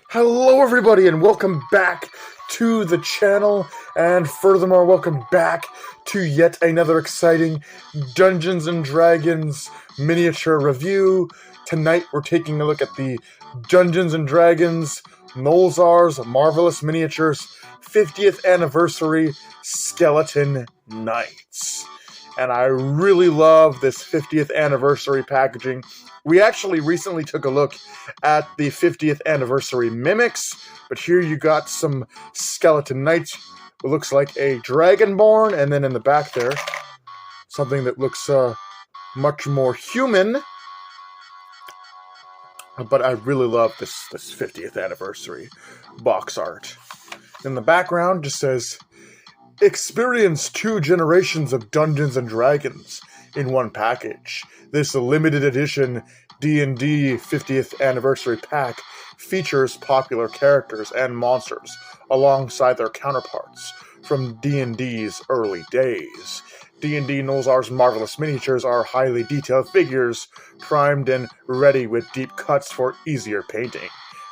Hello everybody and welcome back to the channel, and furthermore welcome back to yet another exciting Dungeons & Dragons miniature review. Tonight we're taking a look at the Dungeons & Dragons Nolzur's Marvelous Miniatures 50th Anniversary Skeleton Knights. And I really love this 50th anniversary packaging. We actually recently took a look at the 50th anniversary mimics, but here you got some skeleton knights. It looks like a dragonborn, and then in the back there, something that looks much more human. But I really love this 50th anniversary box art. In the background just says, experience 2 generations of Dungeons & Dragons in one package. This limited edition D&D 50th anniversary pack features popular characters and monsters alongside their counterparts from D&D's early days. D&D Nolzur's Marvelous Miniatures are highly detailed figures, primed and ready with deep cuts for easier painting.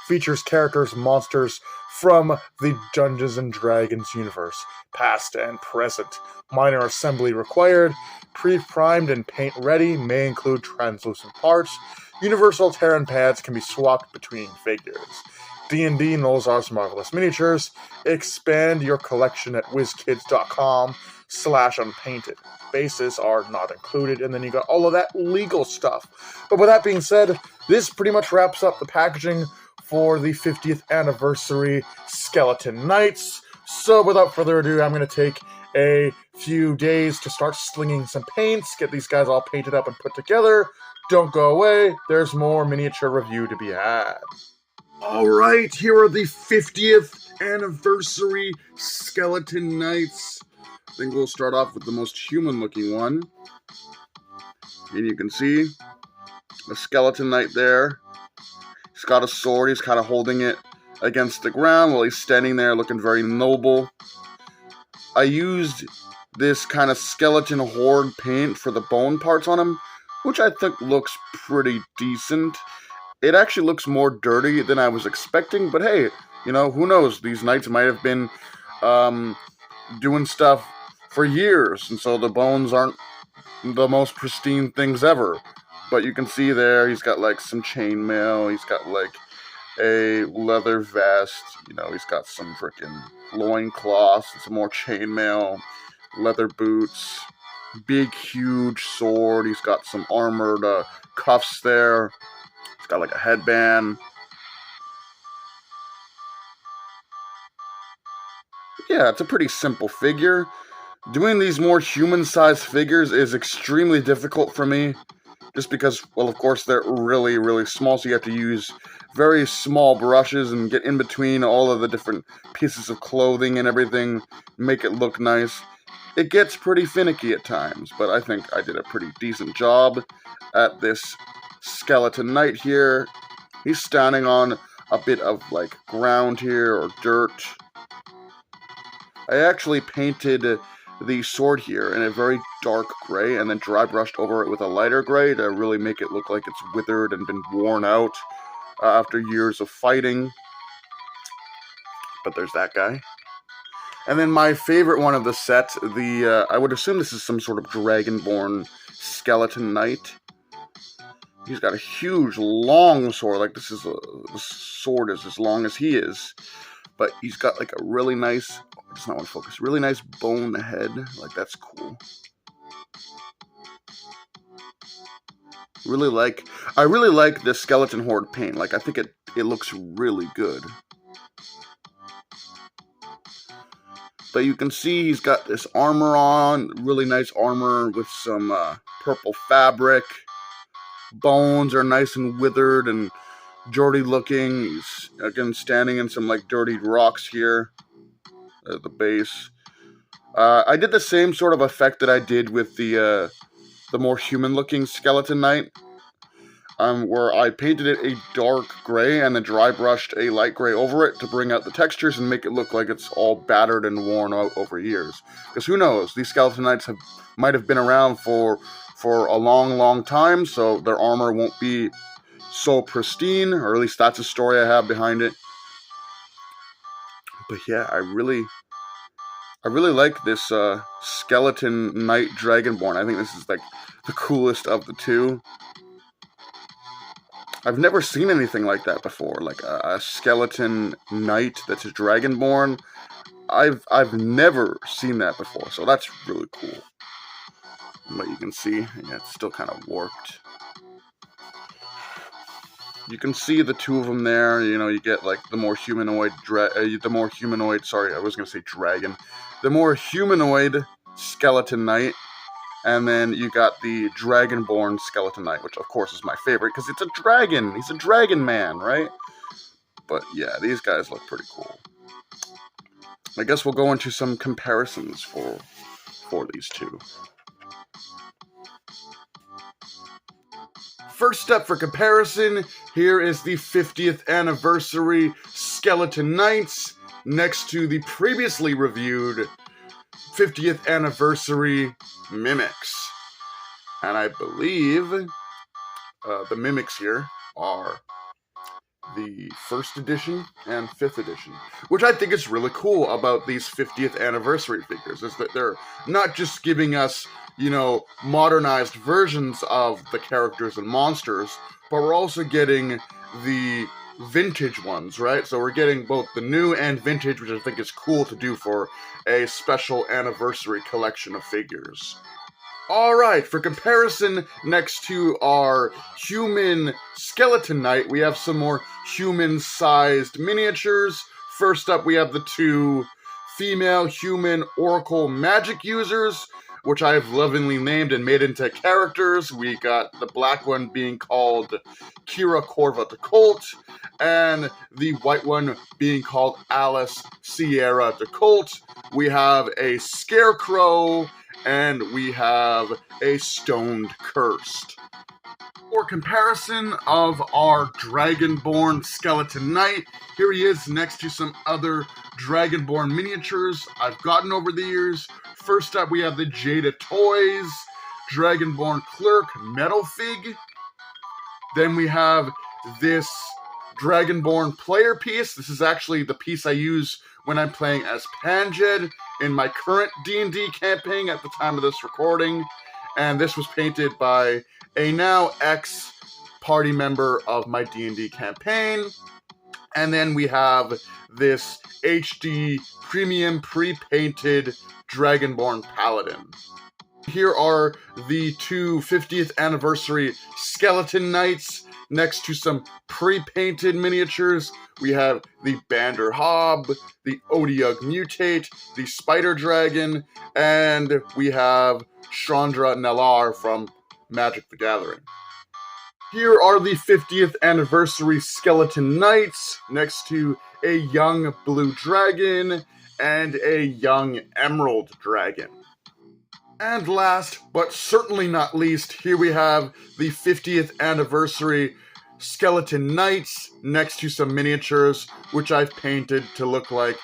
Features characters, monsters from the Dungeons & Dragons universe, past and present. Minor assembly required. Pre-primed and paint-ready, may include translucent parts. Universal Terran pads can be swapped between figures. D&D Nolzur's Marvelous Miniatures. Expand your collection at wizkids.com/unpainted. Bases are not included, and then you got all of that legal stuff. But with that being said, this pretty much wraps up the packaging for the 50th anniversary Skeleton Knights. So without further ado, I'm going to take a few days to start slinging some paints, get these guys all painted up and put together. Don't go away, there's more miniature review to be had. Alright, here are the 50th anniversary Skeleton Knights. I think we'll start off with the most human looking one. And you can see a skeleton knight there. He's got a sword, he's kind of holding it against the ground while he's standing there looking very noble. I used this kind of skeleton horde paint for the bone parts on him, which I think looks pretty decent. It actually looks more dirty than I was expecting, but hey, you know, who knows? These knights might have been doing stuff for years, and so the bones aren't the most pristine things ever. But you can see there, he's got like some chainmail, he's got like a leather vest, you know, he's got some freaking loincloths, some more chainmail, leather boots, big huge sword, he's got some armored cuffs there, he's got like a headband. Yeah, it's a pretty simple figure. Doing these more human-sized figures is extremely difficult for me, just because, well, of course, they're really, really small, so you have to use very small brushes and get in between all of the different pieces of clothing and everything, make it look nice. It gets pretty finicky at times, but I think I did a pretty decent job at this skeleton knight here. He's standing on a bit of, like, ground here, or dirt. I actually painted the sword here in a very dark gray and then dry brushed over it with a lighter gray to really make it look like it's withered and been worn out after years of fighting. But there's that guy. And then my favorite one of the set, I would assume this is some sort of dragonborn skeleton knight. He's got a huge long sword, like this sword is as long as he is. But he's got like a really nice, does not want to focus, really nice bone head. Like, that's cool. I really like this skeleton horde paint. Like, I think it looks really good. But you can see he's got this armor on, really nice armor with some purple fabric. Bones are nice and withered and dirty looking. He's again standing in some like dirty rocks here at the base. I did the same sort of effect that I did with the more human-looking skeleton knight, where I painted it a dark gray and then dry brushed a light gray over it to bring out the textures and make it look like it's all battered and worn out over years. Because who knows, these skeleton knights might have been around for a long time, so their armor won't be so pristine, or at least that's a story I have behind it. But yeah, I really like this skeleton knight dragonborn. I think this is like the coolest of the two. I've never seen anything like that before, like a skeleton knight that's a dragonborn. I've never seen that before, so that's really cool. But you can see, yeah, it's still kind of warped. You can see the two of them there. You know, you get like the more humanoid the more humanoid skeleton knight, and then you got the dragonborn skeleton knight, which of course is my favorite because it's a dragon. He's a dragon man, right? But yeah, these guys look pretty cool. I guess we'll go into some comparisons for these two. First up for comparison, here is the 50th anniversary Skeleton Knights next to the previously reviewed 50th anniversary Mimics. And I believe the Mimics here are the 1st edition and 5th edition, which I think is really cool about these 50th anniversary figures, is that they're not just giving us, you know, modernized versions of the characters and monsters, but we're also getting the vintage ones, right? So we're getting both the new and vintage, which I think is cool to do for a special anniversary collection of figures. Alright, for comparison, next to our human skeleton knight, we have some more human-sized miniatures. First up, we have the two female human oracle magic users, which I've lovingly named and made into characters. We got the black one being called Kira Corva de Colt, and the white one being called Alice Sierra de Colt. We have a scarecrow, and we have a stoned cursed. For comparison of our Dragonborn Skeleton Knight, here he is next to some other Dragonborn miniatures I've gotten over the years. First up, we have the Jada Toys Dragonborn Clerk Metal Fig. Then we have this Dragonborn player piece. This is actually the piece I use when I'm playing as Panjed in my current D&D campaign at the time of this recording. And this was painted by a now ex-party member of my D&D campaign. And then we have this HD premium pre-painted Dragonborn Paladin. Here are the two 50th anniversary Skeleton Knights next to some pre-painted miniatures. We have the Bander Hob, the Odiug Mutate, the Spider Dragon, and we have Chandra Nellar from Magic the Gathering. Here are the 50th anniversary Skeleton Knights next to a young blue dragon and a young emerald dragon. And last, but certainly not least, here we have the 50th anniversary Skeleton Knights next to some miniatures, which I've painted to look like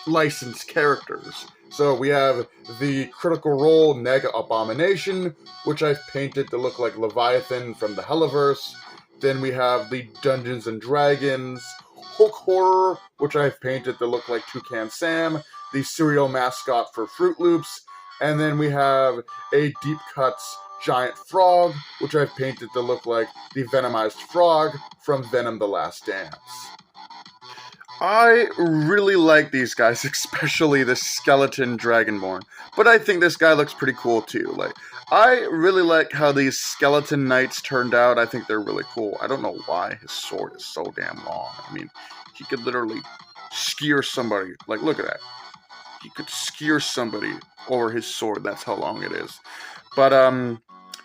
licensed characters. So we have the Critical Role Nega Abomination, which I've painted to look like Leviathan from the Helliverse. Then we have the Dungeons and Dragons Hook Horror, which I've painted to look like Toucan Sam, the cereal mascot for Fruit Loops. And then we have a Deep Cuts Giant Frog, which I've painted to look like the Venomized Frog from Venom the Last Dance. I really like these guys, especially the Skeleton Dragonborn. But I think this guy looks pretty cool too. Like, I really like how these Skeleton Knights turned out. I think they're really cool. I don't know why his sword is so damn long. I mean, he could literally skewer somebody. Like, look at that. He could skewer somebody over his sword. That's how long it is. But,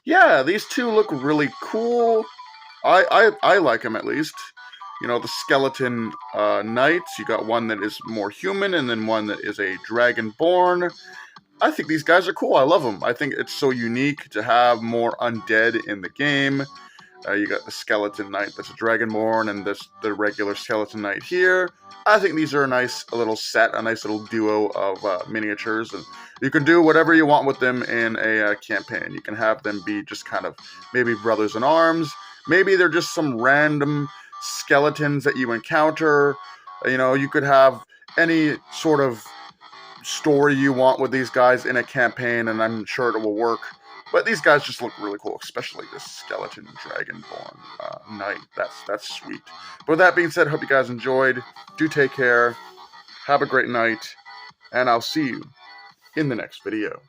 yeah, these two look really cool. I like them, at least. You know, the Skeleton Knights, you got one that is more human, and then one that is a Dragonborn. I think these guys are cool. I love them. I think it's so unique to have more undead in the game. You got the Skeleton Knight that's a Dragonborn, and the regular Skeleton Knight here. I think these are a nice little set, a nice little duo of miniatures, and you can do whatever you want with them in a campaign. You can have them be just kind of maybe brothers in arms. Maybe they're just some random skeletons that you encounter. You could have any sort of story you want with these guys in a campaign, and I'm sure it will work. But these guys just look really cool, especially this Skeleton Dragonborn Knight. That's sweet. But with that being said, hope you guys enjoyed. Do take care. Have a great night. And I'll see you in the next video.